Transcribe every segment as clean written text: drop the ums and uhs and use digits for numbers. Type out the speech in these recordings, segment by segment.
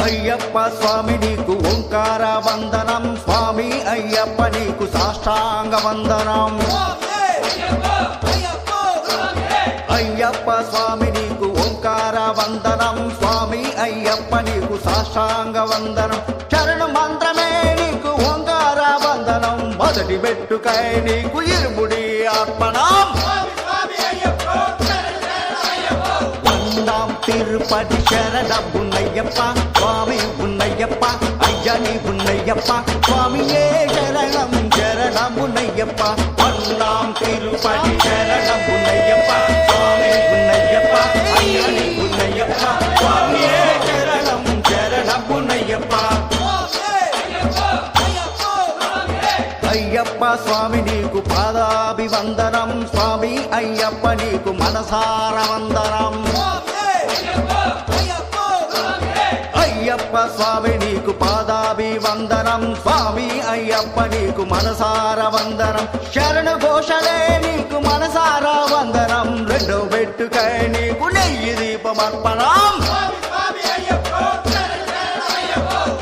అయ్యప్ప స్వామి నీకు ఓంకార వందనం, స్వామి అయ్యప్ప నీకు సాష్టాంగ వందనం. అయ్యప్ప స్వామి నీకు ఓంకార వందనం, స్వామి అయ్యప్ప నీకు సాష్టాంగ వందనం. చరణ మంత్రమే నీకు ఓంకార వందనం, మొదటి వెట్టుకై నీకు ఇరుముడి అర్పణం. తిరుపతి శరణం ఉన్నయ్యప్ప, స్వామి ఉన్నయ్యప్ప, అయ్యని ఉన్నయ్యప్ప, స్వామియే శరణం శరణం ఉన్నయ్యప్ప. అన్నాం తిరుపతి శరణం ఉన్నయ్యప్ప, స్వామి ఉన్నయ్యప్ప, అయ్యని ఉన్నయ్యప్ప, స్వామియే శరణం శరణం ఉన్నయ్యప్ప. అయ్యప్ప స్వామి నీకు పాదాభివందనం, స్వామి అయ్యప్ప నీకు మనసార వందనం. అయ్యప్ప స్వామి నీకు పాదాభివందనం, స్వామి అయ్యప్ప నీకు మనసార వందనం. శరణు ఘోషలే నీకు మనసార వందనం, రెండో వెట్టుకై నీకు నెయ్యి దీపమర్పణం.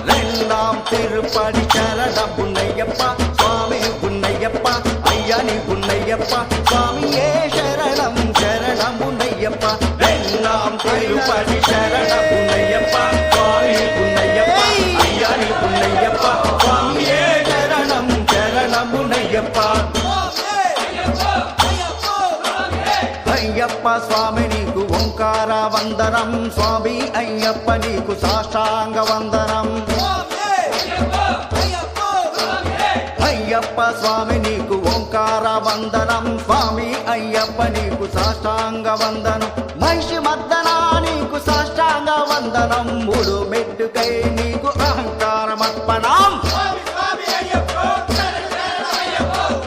రెండాం తిరుపతి శరణం ఉన్నయ్యప్ప, స్వామి ఉన్నయ్యప్ప, అయ్యని ఉన్నయ్యప్ప, స్వామియే శరణం శరణం ఉన్నయ్యప్ప. రెండాం తిరుపతి శరణం ఉన్నయ్యప్ప, స్వామి ఉన్నయ్యప్ప, అయ్యని ఉన్నయ్యప్ప, స్వామియే శరణం శరణం ఉన్నయ్యప్ప. అయ్యప్ప స్వామి నీకు ఓంకార వందనం, స్వామి అయ్యప్ప నీకు సాష్టాంగ వందనం. అయ్యప్ప స్వామి నీకు ఓంకార వందనం, స్వామి అయ్యప్ప నీకు సాష్టాంగ వందనం. మహిషి మర్దనా నీకు సాష్టాంగ వందనం, మూడు మెట్టుకై నీకు అహంకారమర్పణం.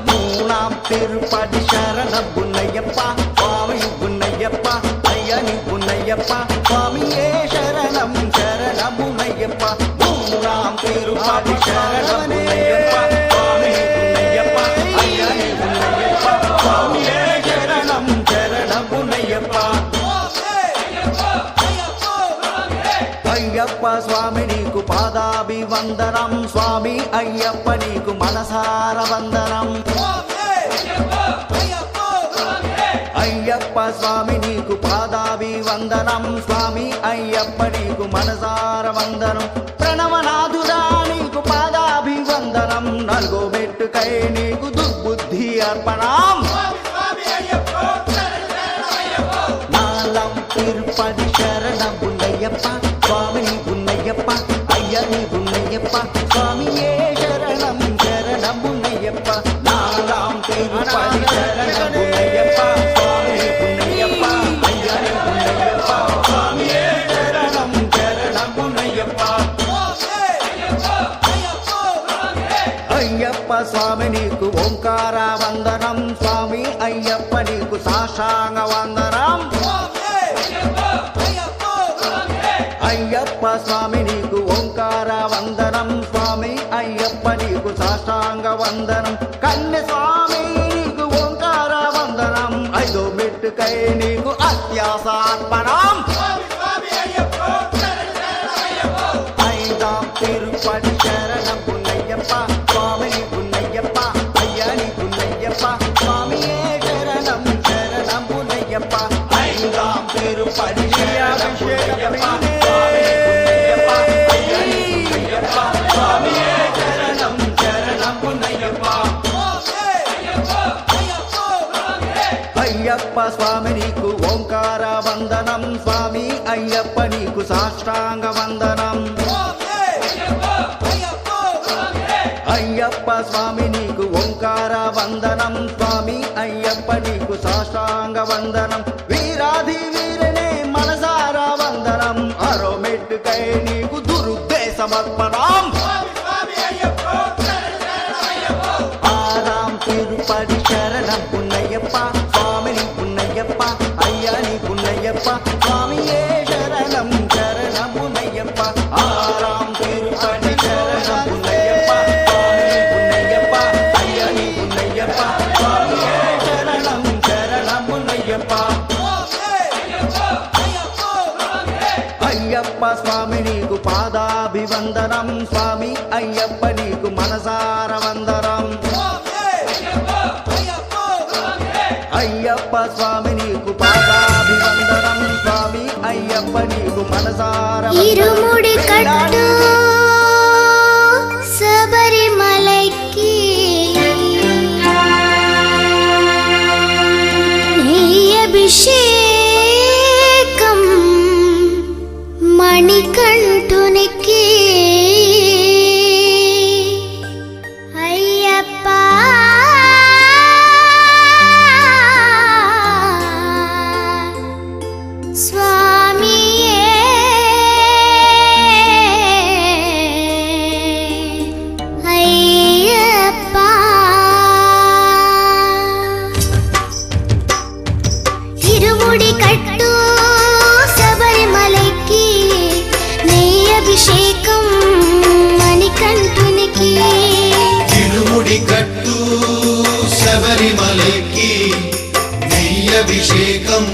మూనాం తిరుపతి శరణం ఉన్నయ్యప్ప, స్వామి ఉన్నయ్యప్ప, అయ్యని ఉన్నయ్యప్ప, స్వామియే శరణం శరణం ఉన్నయ్యప్ప. మూనాం తిరుపతి శరణం ఉన్నయ్యప్ప, స్వామి ఉన్నయ్యప్ప, అయ్యని ఉన్నయ్యప్ప, స్వామియే శరణం శరణం ఉన్నయ్యప్ప. అయ్యప్ప స్వామి నీకు పాదాభివందనం, స్వామి అయ్యప్ప నీకు మనసార వందనం. అయ్యప్ప స్వామి నీకు పాదాభివందనం, స్వామి అయ్యప్ప నీకు మనసార వందనం. ప్రణవనాథుడా నీకు పాదాభివందనం, నల్గో మెట్టుకై నీకు దుర్బుద్ధి అర్పణం. నాలం తిరుపతి శరణం ఉన్నయ్యప్ప, స్వామి ఉన్నయ్యప్ప, అయ్యని ఉన్నయ్యప్ప, స్వామియే శరణం శరణం ఉన్నయ్యప్ప. నాలం తిరుపతి శరణం ఉన్నయ్యప్ప, స్వామి ఉన్నయ్యప్ప, అయ్యని ఉన్నయ్యప్ప, స్వామియే శరణం శరణం ఉన్నయ్యప్ప. అయ్యప్ప స్వామి నీకు ఓంకార వందనం, స్వామి అయ్యప్ప నీకు సాష్టాంగ వందనం. అయ్యప్ప స్వామి నీకు ఓంకార వందనం, స్వామి అయ్యప్ప నీకు సాష్టాంగ వందనం. కన్య స్వామి నీకు ఓంకార వందనం, ఐదో మెట్టుకై నీకు అత్యాసార్పణం. ఐదాం తిరుపతి శరణం ఉన్నయ్యప్ప, స్వామి ఉన్నయ్యప్ప, అయ్యని ఉన్నయ్యప్ప, స్వామియే శరణం శరణం ఉన్నయ్యప్ప. ఐదాం తిరుపతి శరణం ఉన్నయ్యప్ప, స్వామి ఉన్నయ్యప్ప, అయ్యని ఉన్నయ్యప్ప, స్వామియే శరణం శరణం ఉన్నయ్యప్ప. అయ్యప్ప స్వామి నీకు ఓంకార వందనం, స్వామి అయ్యప్ప నీకు సాష్టాంగ వందనం. అయ్యప్ప స్వామి నీకు ఓంకార వందనం స్వామి అయ్యప్ప నీకు సాష్టాంగ వందనం వీరాధి వీరనే మనసారా వందనం అరో మెట్టుకై నీకు దురుద్దే సమర్పణం ఆరాం తిరుపతి శరణం పున్నయ్యప్ప స్వామిని పున్నయ్యప్ప అయ్యని పున్నయ్యప్ప స్వామియే శరణం శరణం పున్నయ్యప్ప ఆరాం తిరుపతి శరణం పున్నయ్యప్ప స్వామిని పున్నయ్యప్ప అయ్యని పున్నయ్యప్ప స్వామియే శరణం శరణం పున్నయ్యప్ప అయ్యప్ప స్వామి నీకు పాదాభివందనం స్వామి అయ్యప్ప నీకు మనసార వందనం అయ్యప్ప స్వామి నీకు పాదాభివందనం స్వామి అయ్యప్ప నీకు మనసార ఇరుముడి కట్టు శబరిమలైకి అభిషేకం మణికంఠునికి అయ్యప్ప స్వామియే అయ్యప్ప ఇరుముడి కట్టు శబరిమలైకి అభిషేకం మణికంఠునికి ఇరుముడి కట్టు శబరిమలైకి అభిషేకం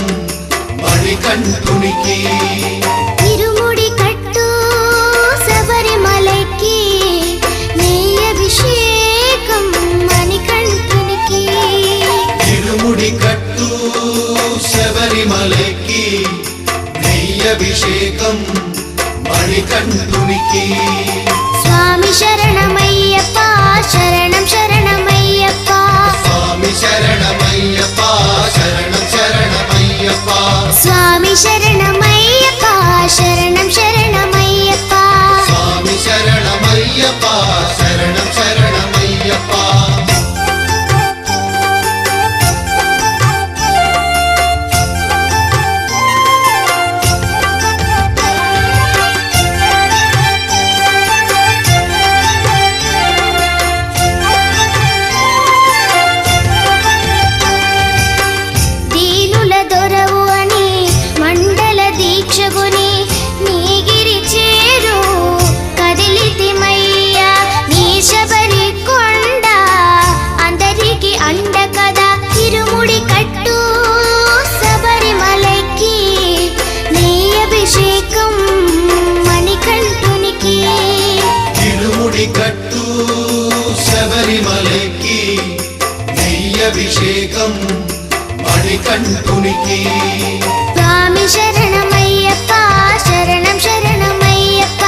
మణికంఠునికి ఇరుముడి కట్టు శబరిమలైకి అభిషేకం మణికంఠునికి ఇరుముడి కట్టు శబరిమలైకి అభిషేకం మణికంఠునికి స్వామి శరణమయ్యప్ప శరణం శరణమయ్యప్ప స్వామి శరణమయ్యప్ప శరణం శరణమయ్యప్ప స్వామి శరణమయ్యప్ప శరణం శరణమయ్యప్ప స్వామి శరణమయ్యప్ప శరణం శరణమయ్యప్ప దీనుల దొరవు అని మండల దీక్షగుని నీగిరి చేరు కదిలితిమయ్యా నీ శబరి కొండ అందరికి అండ కదా ఇరుముడి కట్టు శబరిమలైకి నీ అభిషేకం మణికంఠునికి ఇరుముడి కట్టు శబరిమలైకి అభిషేకం మణికంఠునికి స్వామి శరణమయ్యప్ప శరణం శరణమయ్యప్ప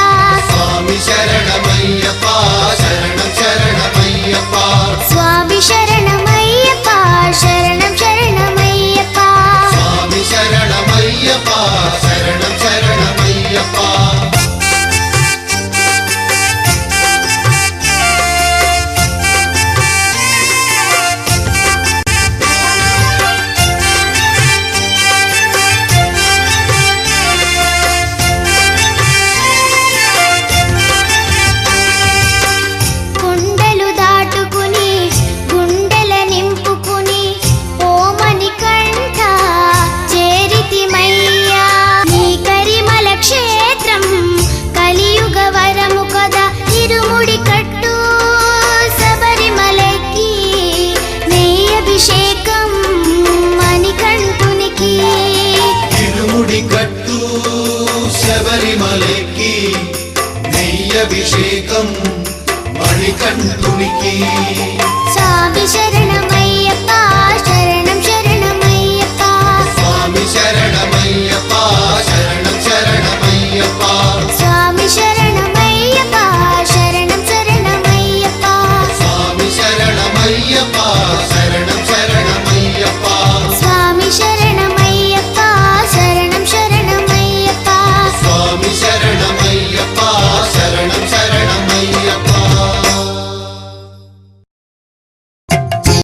స్వామి శరణమయ్యప్ప శరణం శరణమయ్యప్ప స్వామి శరణమయ్యప్ప శరణం శరణమయ్యప్ప స్వామి శరణమయ్యప్ప శరణం శరణమయ్యప్ప కొండలు దాటుకుని గుండెల నింపుకుని ఓ మణికంఠ చేరితిమయ్యా నీ కరిమల క్షేత్రం కలియుగ వరము కదా ఇరుముడి కట్టు శబరిమలైకి నీ అభిషేకం మణికంఠునికి ఇరుముడి కట్టు శబరిమలైకి అభిషేకం మణికంఠునికి